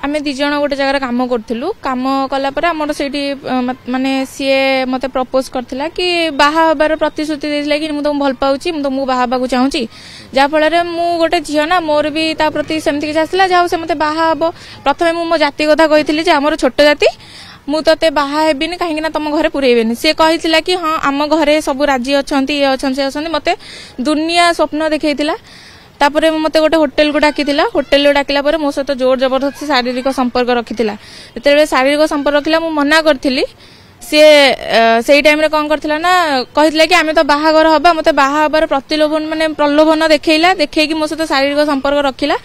आमे दी जण गोटे जगह काम करथिलु काम कला पर हमर सेठी माने सीए मते प्रपोज करथिला कि बाहा हबार प्रतिश्रुति देथिला कि मु तो भल पाउची मु तो मु बाहा बाकू चाहूची जा फल रे मु गोटे झियो ना मोर भी ता प्रति सेमति कि आसला जाऊ से मते बाहा हबो प्रथमे मु मो जाति कथा कहिथिली जे हमर छोट जाति मु तते बाहा हेबिनी काहेकि ना तुम घरे पुरेबेनी से कहिथिला कि हां आम घरे सब राज्य अछंती ए अछंती अछंती मते दुनिया स्वप्न देखैथिला तापर मते गोटे होटेल को डाकिथिला होटेल को डाकिला पर मो सहित जोर जबरदस्ती शारीरिक संपर्क रखिथिला जेतेबेले शारीरिक संपर्क रखिला मु मना करथिली से सेई टाइम रे कोन करथिला ना कहिथिला कि आमे तो बाहागर हबा मते बाहा हबार प्रतिलोभन माने प्रलोभन देखैला देखै कि मो सहित शारीरिक संपर्क रखिला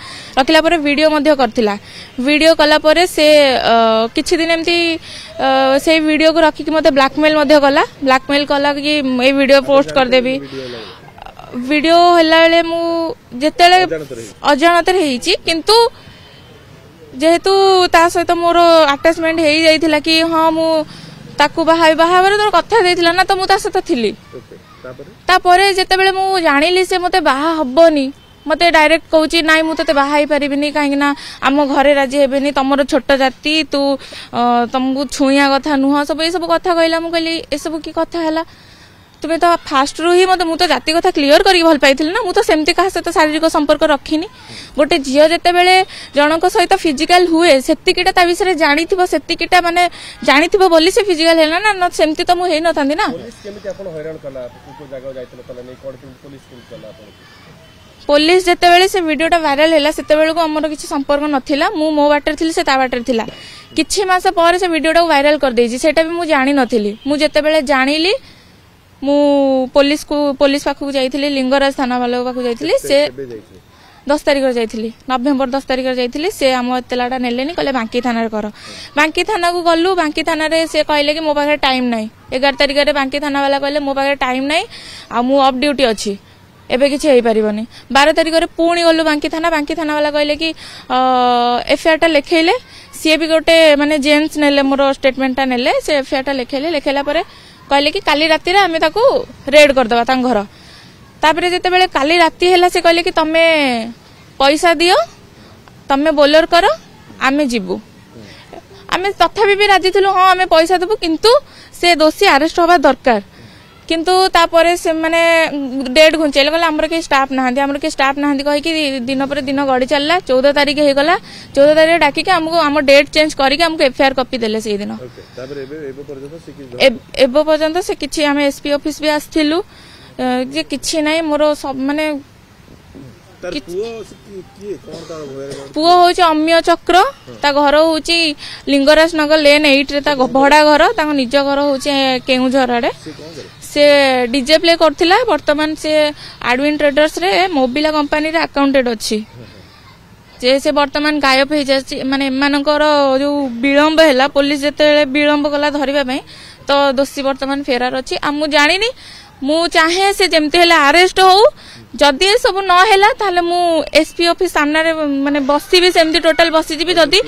पर वीडियो मध्ये करथिला वीडियो कला पर से किछि दिन एमती से वीडियो को रखि कि मते ब्लैकमेल मध्ये कला कि ए वीडियो पोस्ट कर देबी वीडियो हला बेले मु जेतेले अजाणत रहिछि किंतु जेहेतु ता सहित मोर अटैचमेंट हेई जाइथिला कि हां मु ताकू बाहावर तो कथा देथिला ना तो मु ता सहित थिली तापरे जेतेबेले मु जानिली से मते बाहा हबनी मते डायरेक्ट कहूची नाइ मु तते बाहा ही परिबिनी काहेकि ना आम घरे राजी हेबेनी तमरो छोट जाति तू तुमको छुइया कथा नुह सब ए सब कथा कहला मु कहली ए सब की कथा हला तुम्हें तो फास्ट रू ही मत मु तो जाति कथा क्लियर करके भल पाइथिल ना मु तो सेमती का सहित शारीरिक संपर्क रखिनी गोटे झियो जेते बेले जनक सहित फिजिकल हुए सेतिकिटा ता विषय जानिथिबो सेतिकिटा माने जानिथिबो बोली से फिजिकल हैला ना सेमती तो मु हेइ न थांदी ना पुलिस केमिति आपण हैरान कला को जगह जाइतले कला नै कोड पुलिस केमिति कला आपण पुलिस जेते बेले से वीडियोटा वायरल हैला सेते बेले को हमर किछि संपर्क नथिला मु मो बाटर थिली से ता बाटर थिला किछि मास पर से वीडियोटा वायरल कर देछि सेटा भी मु जानि नथिली मु जेते बेले जानिली मु पुलिस पाखु जाइथिली लिंगराज थाना वाला पाखु जाइथिली से 10 तारिख जाइथिली नवेम्बर 10 तारिख जाइथिली से हम एतलाटा नेलेनी कहले बांकी थाना रे कर बांकी थाना को गलु बांकी थाना रे से कहले कि मो पाखे टाइम नाही 11 तारिख रे बांकी थाना वाला कहले मो पाखे टाइम नाही आ मु ऑफ ड्यूटी अछि एबे किछि हेइ परिबनी 12 तारिख रे पुणी गलु बांकी थाना वाला कहले कि एफआईआर टा लिखैले सी भी गोटे माने जेन्स नेले मोर स्टेटमेंट टा नेले से एफआईआर टा लिखैला परे कहले कि काली राती रे आमे ताकू रेड कर दबा तां घर तापरे जेते बेले काली राती हैला से कहले कि तमे पैसा दियो तमे बोलर करो आमे जिबू आमे तथापि भी राजी थिलु हां आमे पैसा देबू किंतु से दोषी अरेस्ट होबा दरकार किंतु तापरे से माने डेट घुंचेले कहले हमर के स्टाफ नाहंदी कहि कि दिन पर दिन गडी चलला 14 तारिख हे गला 14 तारिख डाकी के हमको हम डेट चेंज करी के हमको एफआईआर कॉपी देले से दिन तापर एबे पर्यंत से किछि हम एसपी ऑफिस भी आस्थिलु जे किछि नै मोर सब माने पुओ होची अम्य चक्र ता घर होची लिंगराज नगर लेन 8 रे ता भड़ा घर ता निज घर होची केउझर आडे से डीजे प्ले करथिला वर्तमान से एडविन ट्रेडर्स रे मोबिला कंपनी रे अकाउंटेड अछि जे से वर्तमान गायब हे जाछि माने मानकर जो विलंब हैला पुलिस जेते विलंब कला धरिबा पई तो दोषी वर्तमान फेरार अछि आ मु जानिनी मु चाहे से जेमते हैला अरेस्ट हो जदी सब न हैला ताले मु एसपी ऑफिस सामने रे माने बसी भी सेमती टोटल बसी जीबी जदी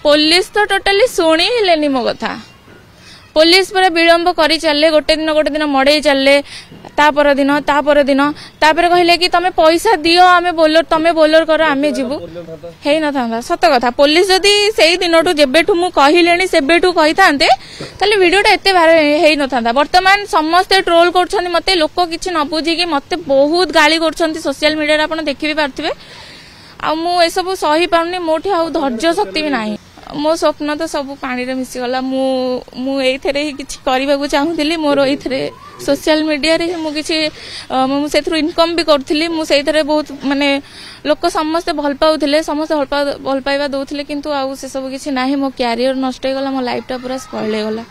पुलिस तो टोटली सुनी लेनी मो कथा पुलिस पर विलंब करी चलले गोटे दिन मड़े चलले तापर दिन तापर कहले कि तमे पैसा दियो आमे बोलर तमे बोलर करो आमे जीवु हेइ न थांदा सत कथा पुलिस जदी सेही दिनटू जेबेठू मु कहिलेनी सेबेठू कहि थांते ताले वीडियोटा एते बार हेइ न थांदा वर्तमान समस्त ट्रोल करछन मते लोक किछि न बुझी कि मते बहुत गाली करछन सोशल मीडिया रे आपण देखि भी पारथिबे आ मु ए सब सही पाउनी मोठी आ धैर्य शक्ति भी नाही मो स्वप्न तो सब पानी रे मिसी गला मु एथरे ही किछि करबा को चाहूतिली मोर एथरे सोशल मीडिया रे मु किछि मु सेथरो इनकम भी करथिली मु सेथरे बहुत माने लोक समस्त भल पाउथिले समस्त भल पाइबा दउथिले किंतु आ से सब किछि नाही मो कैरियर नष्ट हे गला मो लाइफ टा पूरा स्पॉइल हे गला।